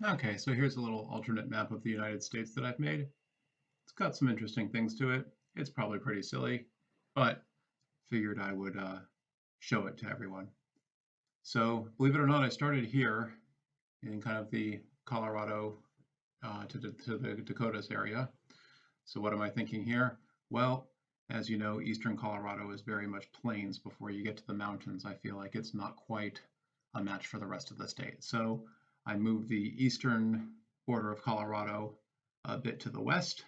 Okay, so here's a little alternate map of the United States that I've made. It's got some interesting things to it. It's probably pretty silly, but figured I would show it to everyone. So believe it or not, I started here in kind of the Colorado to the Dakotas area. So what am I thinking here? Well, as you know, eastern Colorado is very much plains before you get to the mountains. I feel like it's not quite a match for the rest of the state. So I moved the eastern border of Colorado a bit to the west.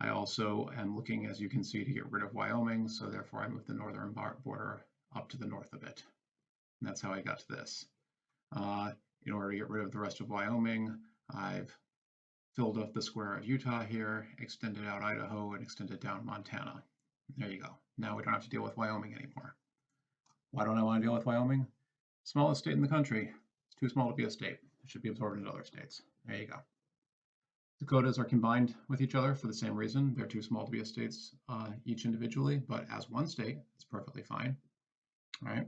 I also am looking, as you can see, to get rid of Wyoming, so therefore I moved the northern border up to the north a bit. And that's how I got to this. Uh, in order to get rid of the rest of Wyoming, I've filled up the square of Utah here, extended out Idaho, and extended down Montana. There you go. Now we don't have to deal with Wyoming anymore. Why don't I want to deal with Wyoming? Smallest state in the country. It's too small to be a state. It should be absorbed into other states. There you go. Dakotas are combined with each other for the same reason. They're too small to be a states each individually, but as one state, it's perfectly fine. All right.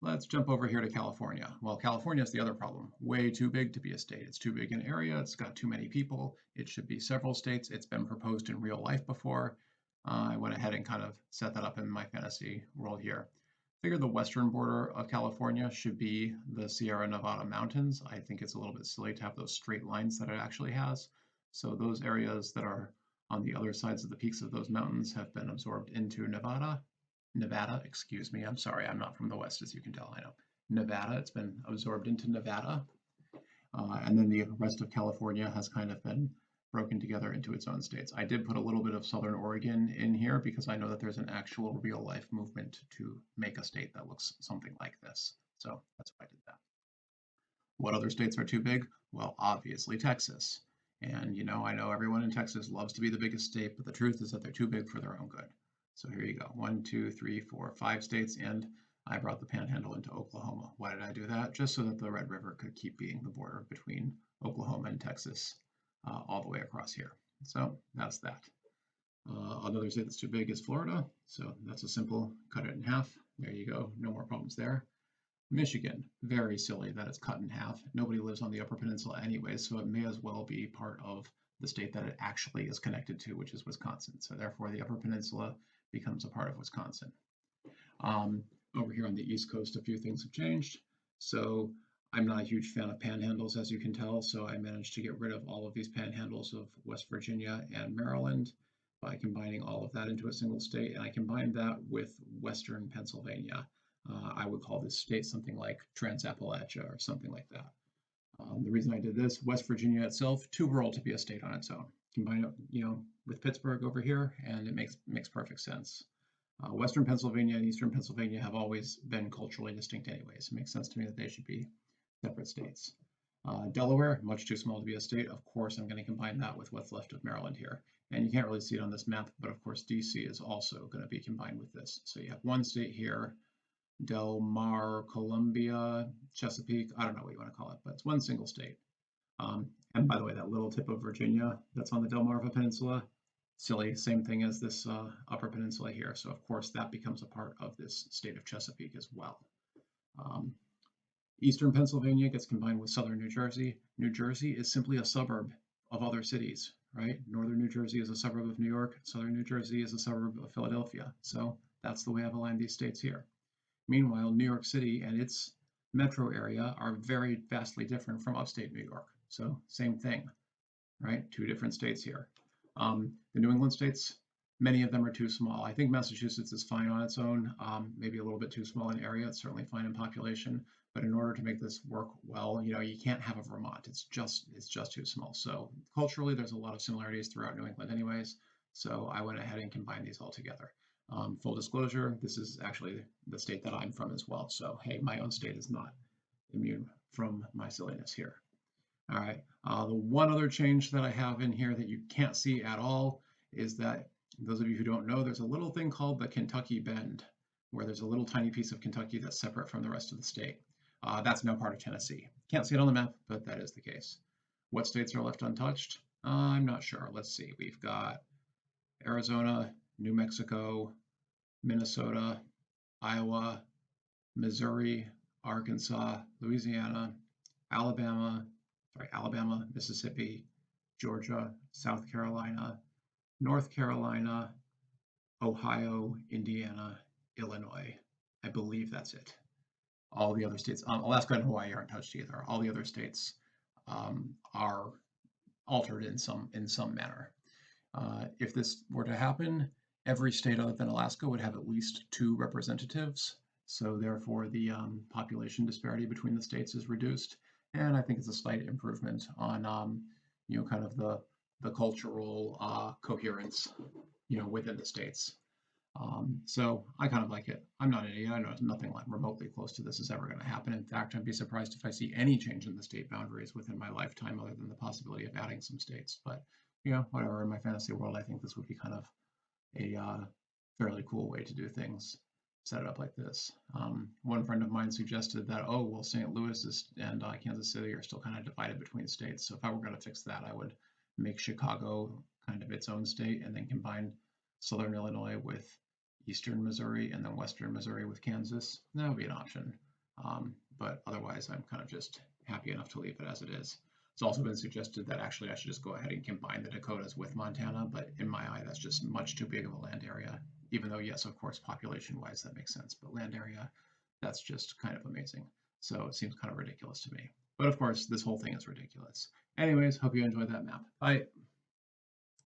Let's jump over here to California. Well, California is the other problem. Way too big to be a state. It's too big an area. It's got too many people. It should be several states. It's been proposed in real life before. I went ahead and kind of set that up in my fantasy world here. Figure the western border of California should be the Sierra Nevada mountains. I think it's a little bit silly to have those straight lines that it actually has. So those areas that are on the other sides of the peaks of those mountains have been absorbed into Nevada, excuse me. I'm sorry, I'm not from the West, as you can tell. I know. Nevada, it's been absorbed into Nevada. And then the rest of California has kind of been broken together into its own states. I did put a little bit of Southern Oregon in here because I know that there's an actual real life movement to make a state that looks something like this. So that's why I did that. What other states are too big? Well, obviously Texas. And I know everyone in Texas loves to be the biggest state, but the truth is that they're too big for their own good. So here you go. 1, 2, 3, 4, 5 states, and I brought the Panhandle into Oklahoma. Why did I do that? Just so that the Red River could keep being the border between Oklahoma and Texas all the way across here. So that's that. Another state that's too big is Florida. So that's a simple cut it in half. There you go. No more problems there. Michigan, very silly that it's cut in half. Nobody lives on the Upper Peninsula anyway, so it may as well be part of the state that it actually is connected to, which is Wisconsin. So therefore, the Upper Peninsula becomes a part of Wisconsin. Over here on the East Coast, a few things have changed. So I'm not a huge fan of panhandles, as you can tell, so I managed to get rid of all of these panhandles of West Virginia and Maryland by combining all of that into a single state, and I combined that with Western Pennsylvania. I would call this state something like Trans-Appalachia or something like that. The reason I did this, West Virginia itself, too rural to be a state on its own. Combine it, with Pittsburgh over here, and it makes perfect sense. Western Pennsylvania and Eastern Pennsylvania have always been culturally distinct anyways. It makes sense to me that they should be separate states. Delaware, much too small to be a state. Of course, I'm going to combine that with what's left of Maryland here. And you can't really see it on this map, but of course, DC is also going to be combined with this. So you have one state here, Del Mar, Columbia, Chesapeake, I don't know what you want to call it, but it's one single state. And by the way, that little tip of Virginia that's on the Delmarva Peninsula, silly, same thing as this Upper Peninsula here. So of course that becomes a part of this state of Chesapeake as well. Eastern Pennsylvania gets combined with Southern New Jersey. New Jersey is simply a suburb of other cities, right? Northern New Jersey is a suburb of New York. Southern New Jersey is a suburb of Philadelphia. So that's the way I've aligned these states here. Meanwhile, New York City and its metro area are very vastly different from upstate New York. So same thing, right? Two different states here. The New England states, many of them are too small. I think Massachusetts is fine on its own, maybe a little bit too small in area. It's certainly fine in population, but in order to make this work well, you can't have a Vermont. It's just too small. So culturally, there's a lot of similarities throughout New England anyways. So I went ahead and combined these all together. Full disclosure, this is actually the state that I'm from as well. So, hey, my own state is not immune from my silliness here. All right, the one other change that I have in here that you can't see at all is that, those of you who don't know, there's a little thing called the Kentucky Bend, where there's a little tiny piece of Kentucky that's separate from the rest of the state. That's now part of Tennessee. Can't see it on the map, but that is the case. What states are left untouched? I'm not sure. Let's see. We've got Arizona, New Mexico, Minnesota, Iowa, Missouri, Arkansas, Louisiana, Alabama, Alabama, Mississippi, Georgia, South Carolina, North Carolina, Ohio, Indiana, Illinois. I believe that's it. All the other states, Alaska and Hawaii aren't touched either. All the other states are altered in some manner. If this were to happen, every state other than Alaska would have at least 2 representatives. So therefore, the population disparity between the states is reduced, and I think it's a slight improvement on kind of the cultural coherence within the states. So I kind of like it. I'm not an idiot. I know nothing like remotely close to this is ever going to happen. In fact, I'd be surprised if I see any change in the state boundaries within my lifetime, other than the possibility of adding some states. But whatever. In my fantasy world, I think this would be kind of a fairly cool way to do things. Set it up like this. One friend of mine suggested that, oh, well, St. Louis and Kansas City are still kind of divided between states. So if I were going to fix that, I would make Chicago kind of its own state and then combine Southern Illinois with Eastern Missouri and then Western Missouri with Kansas. That would be an option. But otherwise, I'm kind of just happy enough to leave it as it is. It's also been suggested that actually I should just go ahead and combine the Dakotas with Montana, but in my eye, that's just much too big of a land area. Even though, yes, of course, population-wise, that makes sense, but land area, that's just kind of amazing. So it seems kind of ridiculous to me. But of course, this whole thing is ridiculous. Anyways, hope you enjoyed that map. Bye.